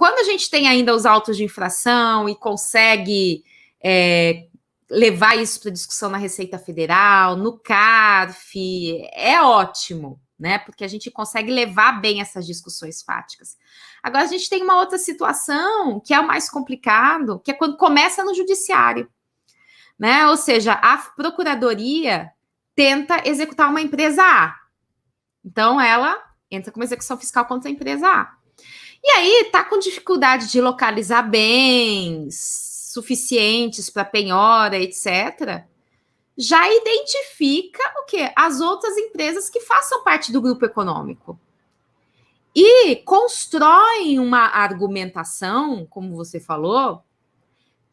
quando a gente tem ainda os autos de infração e consegue levar isso para discussão na Receita Federal, no CARF, é ótimo, né? Porque a gente consegue levar bem essas discussões fáticas. Agora, a gente tem uma outra situação que é o mais complicado, que é quando começa no judiciário, né? Ou seja, a procuradoria tenta executar uma empresa A. Então, ela entra com uma execução fiscal contra a empresa A. E aí, está com dificuldade de localizar bens suficientes para penhora, etc., já identifica o quê? As outras empresas que façam parte do grupo econômico. E constroem uma argumentação, como você falou,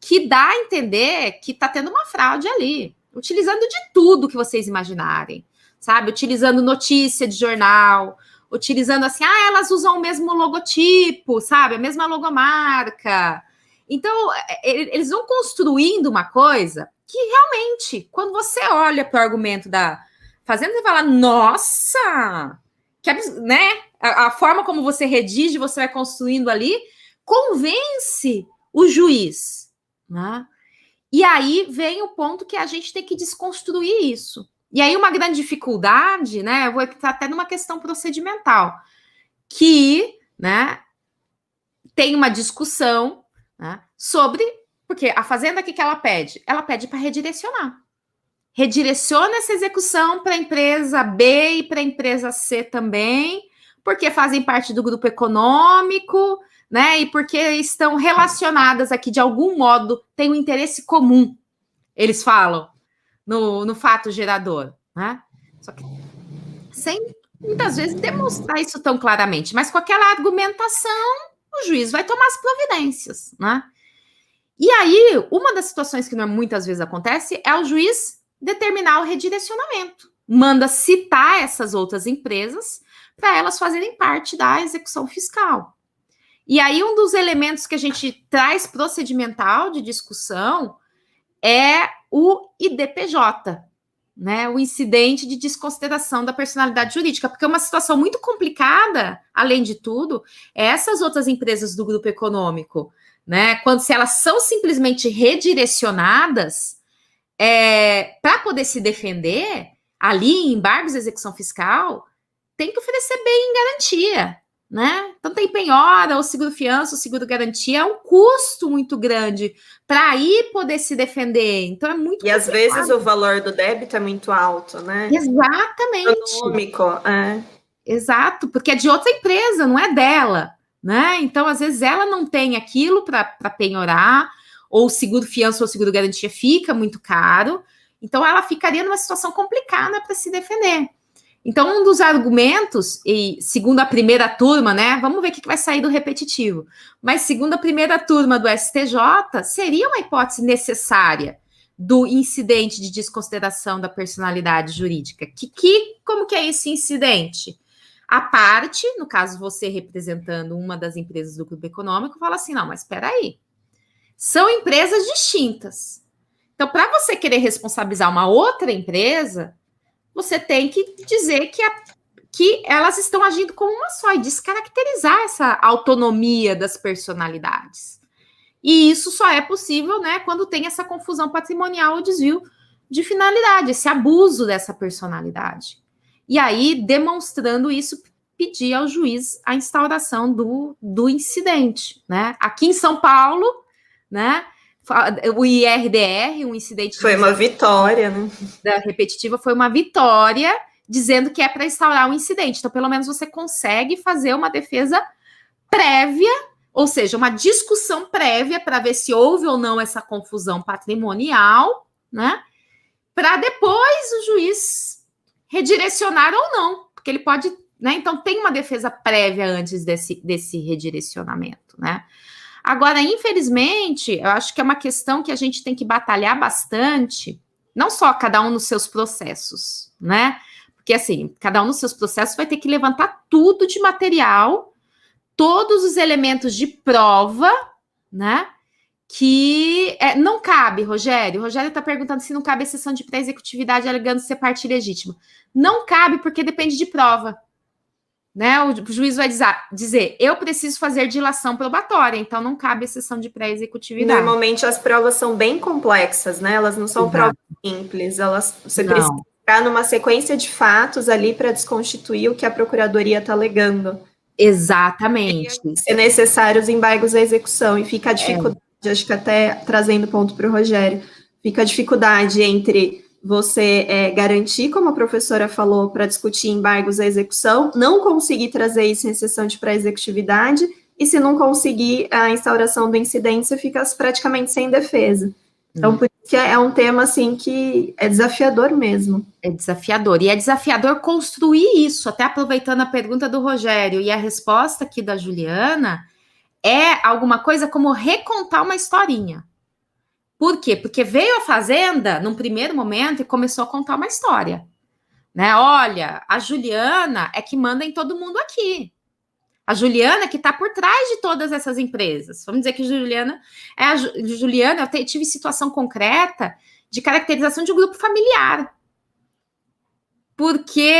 que dá a entender que está tendo uma fraude ali, utilizando de tudo que vocês imaginarem, sabe? Utilizando notícia de jornal, utilizando assim, elas usam o mesmo logotipo, sabe? A mesma logomarca. Então, eles vão construindo uma coisa que realmente, quando você olha para o argumento da Fazenda, você fala, nossa, que né? A forma como você redige, você vai construindo ali, convence o juiz, né? E aí vem o ponto que a gente tem que desconstruir isso. E aí uma grande dificuldade, né? Eu vou entrar até numa questão procedimental, que, né, tem uma discussão, né, sobre, porque a Fazenda, o que ela pede? Ela pede para redirecionar. Redireciona essa execução para a empresa B e para a empresa C também, porque fazem parte do grupo econômico, né? E porque estão relacionadas aqui de algum modo, têm um interesse comum, eles falam, no fato gerador, né? Só que sem muitas vezes demonstrar isso tão claramente, mas com aquela argumentação, o juiz vai tomar as providências, né? E aí, uma das situações que muitas vezes acontece é o juiz determinar o redirecionamento, manda citar essas outras empresas para elas fazerem parte da execução fiscal. E aí, um dos elementos que a gente traz procedimental de discussão é o IDPJ, né? O incidente de desconsideração da personalidade jurídica, porque é uma situação muito complicada, além de tudo, essas outras empresas do grupo econômico, né? Se elas são simplesmente redirecionadas para poder se defender, ali em embargos de execução fiscal, tem que oferecer bem em garantia, né? Então tem penhora, ou seguro-fiança, ou seguro-garantia, é um custo muito grande para aí poder se defender. Então é muito complicado. Às vezes o valor do débito é muito alto, né? Exatamente. Econômico, Exato, porque é de outra empresa, não é dela, né? Então, às vezes, ela não tem aquilo para penhorar, ou o seguro-fiança ou seguro-garantia fica muito caro, então ela ficaria numa situação complicada para se defender. Então, um dos argumentos, e segundo a primeira turma, né? Vamos ver o que vai sair do repetitivo. Mas, segundo a primeira turma do STJ, seria uma hipótese necessária do incidente de desconsideração da personalidade jurídica. Como que é esse incidente? A parte, no caso, você representando uma das empresas do grupo econômico, fala assim, não, mas espera aí. São empresas distintas. Então, para você querer responsabilizar uma outra empresa, você tem que dizer que elas estão agindo como uma só e descaracterizar essa autonomia das personalidades. E isso só é possível, né, quando tem essa confusão patrimonial ou desvio de finalidade, esse abuso dessa personalidade. E aí, demonstrando isso, pedir ao juiz a instauração do incidente, né? Aqui em São Paulo, né, o IRDR, um incidente... Foi uma vitória, né? Da repetitiva foi uma vitória, dizendo que é para instaurar um incidente. Então, pelo menos você consegue fazer uma defesa prévia, ou seja, uma discussão prévia para ver se houve ou não essa confusão patrimonial, né? Para depois o juiz redirecionar ou não, porque ele pode, né? Então, tem uma defesa prévia antes desse redirecionamento, né? Agora, infelizmente, eu acho que é uma questão que a gente tem que batalhar bastante, não só cada um nos seus processos, né? Porque, assim, cada um nos seus processos vai ter que levantar tudo de material, todos os elementos de prova, né? Que não cabe, Rogério. O Rogério está perguntando se não cabe exceção de pré-executividade alegando ser parte legítima. Não cabe porque depende de prova. né? O juiz vai dizer, eu preciso fazer dilação probatória, então não cabe exceção de pré-executividade. Normalmente as provas são bem complexas, né? Elas não são provas simples, você precisa ficar numa sequência de fatos ali para desconstituir o que a procuradoria está alegando. Exatamente. É necessário os embargos à execução, e fica a dificuldade, acho que até trazendo ponto para o Rogério, fica a dificuldade entre você garantir, como a professora falou, para discutir embargos à execução, não conseguir trazer isso em exceção de pré-executividade, e se não conseguir a instauração do incidente, você fica praticamente sem defesa. Então, por isso que é um tema, assim, que é desafiador mesmo. É desafiador. E é desafiador construir isso, até aproveitando a pergunta do Rogério e a resposta aqui da Juliana, é alguma coisa como recontar uma historinha. Por quê? Porque veio a Fazenda, num primeiro momento, e começou a contar uma história. Né? Olha, a Juliana é que manda em todo mundo aqui. A Juliana que está por trás de todas essas empresas. Vamos dizer que Juliana eu tive situação concreta de caracterização de um grupo familiar. Porque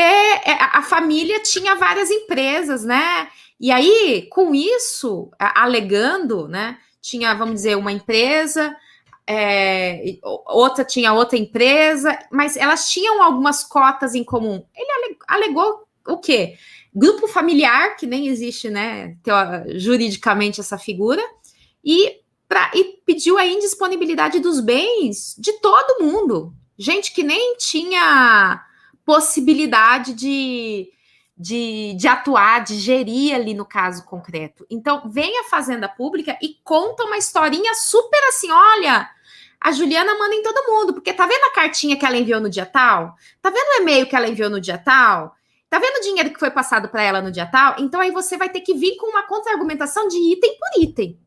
a família tinha várias empresas, né? E aí, com isso, alegando, né? Tinha, vamos dizer, uma empresa, outra tinha outra empresa, mas elas tinham algumas cotas em comum. Ele alegou o quê? Grupo familiar, que nem existe, né, juridicamente essa figura, e pediu a indisponibilidade dos bens de todo mundo. Gente que nem tinha possibilidade de atuar, de gerir ali no caso concreto. Então, vem a Fazenda Pública e conta uma historinha super assim, olha, a Juliana manda em todo mundo, porque tá vendo a cartinha que ela enviou no dia tal? Tá vendo o e-mail que ela enviou no dia tal? Tá vendo o dinheiro que foi passado para ela no dia tal? Então aí você vai ter que vir com uma contra-argumentação de item por item,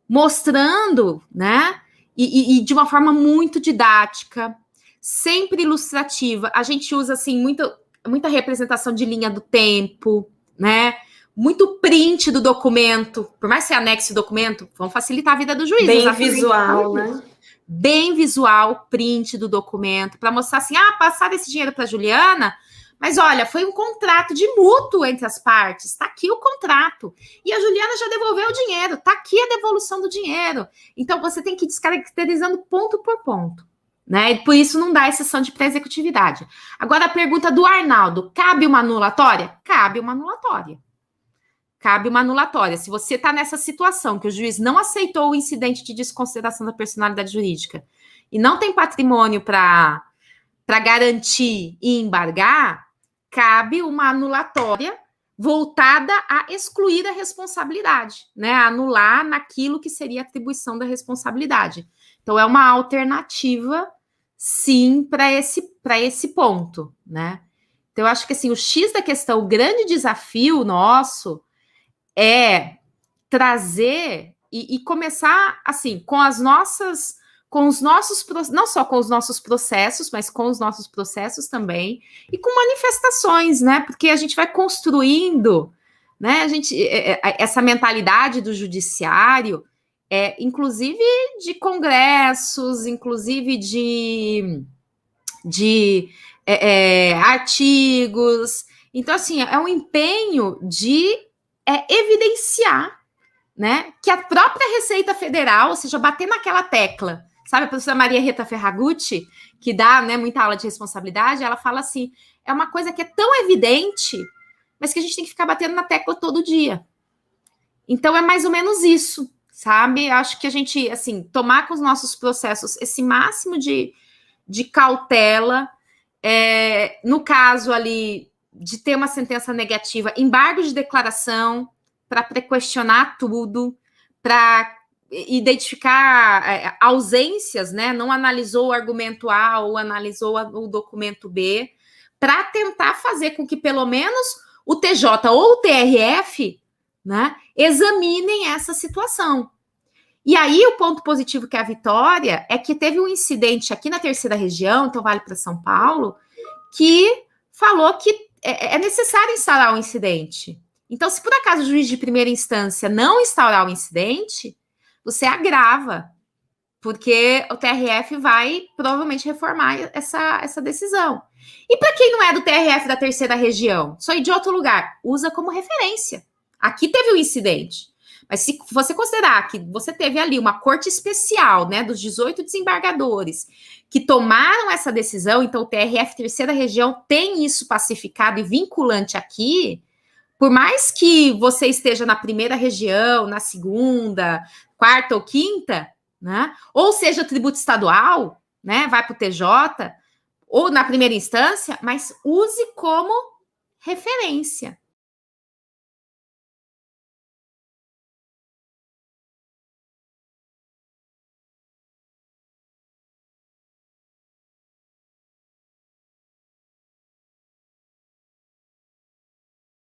mostrando, né? E de uma forma muito didática, sempre ilustrativa. A gente usa, assim, muita representação de linha do tempo, né? Muito print do documento. Por mais que você anexe o documento, vão facilitar a vida do juiz. Bem visual, né? Bem visual, print do documento, para mostrar assim, passaram esse dinheiro para Juliana, mas olha, foi um contrato de mútuo entre as partes, tá aqui o contrato. E a Juliana já devolveu o dinheiro, tá aqui a devolução do dinheiro. Então, você tem que ir descaracterizando ponto por ponto, né? E por isso não dá exceção de pré-executividade. Agora, a pergunta do Arnaldo, cabe uma anulatória? Cabe uma anulatória. Cabe uma anulatória. Se você está nessa situação que o juiz não aceitou o incidente de desconsideração da personalidade jurídica e não tem patrimônio para garantir e embargar, cabe uma anulatória voltada a excluir a responsabilidade, né? A anular naquilo que seria atribuição da responsabilidade. Então, é uma alternativa, sim, para esse ponto, né? Então, eu acho que, assim, o X da questão, o grande desafio nosso é trazer e começar, assim, com os nossos, não só com os nossos processos, mas com os nossos processos também, e com manifestações, né? Porque a gente vai construindo, né? Essa mentalidade do judiciário, inclusive de congressos, inclusive de artigos. Então, assim, é um empenho de evidenciar, né, que a própria Receita Federal, ou seja, bater naquela tecla, sabe, a professora Maria Rita Ferragutti, que dá, né, muita aula de responsabilidade, ela fala assim, é uma coisa que é tão evidente, mas que a gente tem que ficar batendo na tecla todo dia. Então, é mais ou menos isso, sabe? Acho que a gente, assim, tomar com os nossos processos esse máximo de cautela, no caso ali, de ter uma sentença negativa, embargo de declaração, para prequestionar tudo, para identificar ausências, né? Não analisou o argumento A ou analisou o documento B, para tentar fazer com que pelo menos o TJ ou o TRF, né, examinem essa situação. E aí o ponto positivo que é a vitória é que teve um incidente aqui na terceira região, então vale para São Paulo, que falou que é necessário instaurar um incidente. Então, se por acaso o juiz de primeira instância não instaurar o incidente, você agrava porque o TRF vai provavelmente reformar essa decisão. E para quem não é do TRF da terceira região, só de outro lugar, usa como referência. Aqui teve um incidente. Mas se você considerar que você teve ali uma corte especial, né, dos 18 desembargadores que tomaram essa decisão, então o TRF terceira região tem isso pacificado e vinculante aqui, por mais que você esteja na primeira região, na segunda, quarta ou quinta, né, ou seja tributo estadual, né, vai para o TJ, ou na primeira instância, mas use como referência.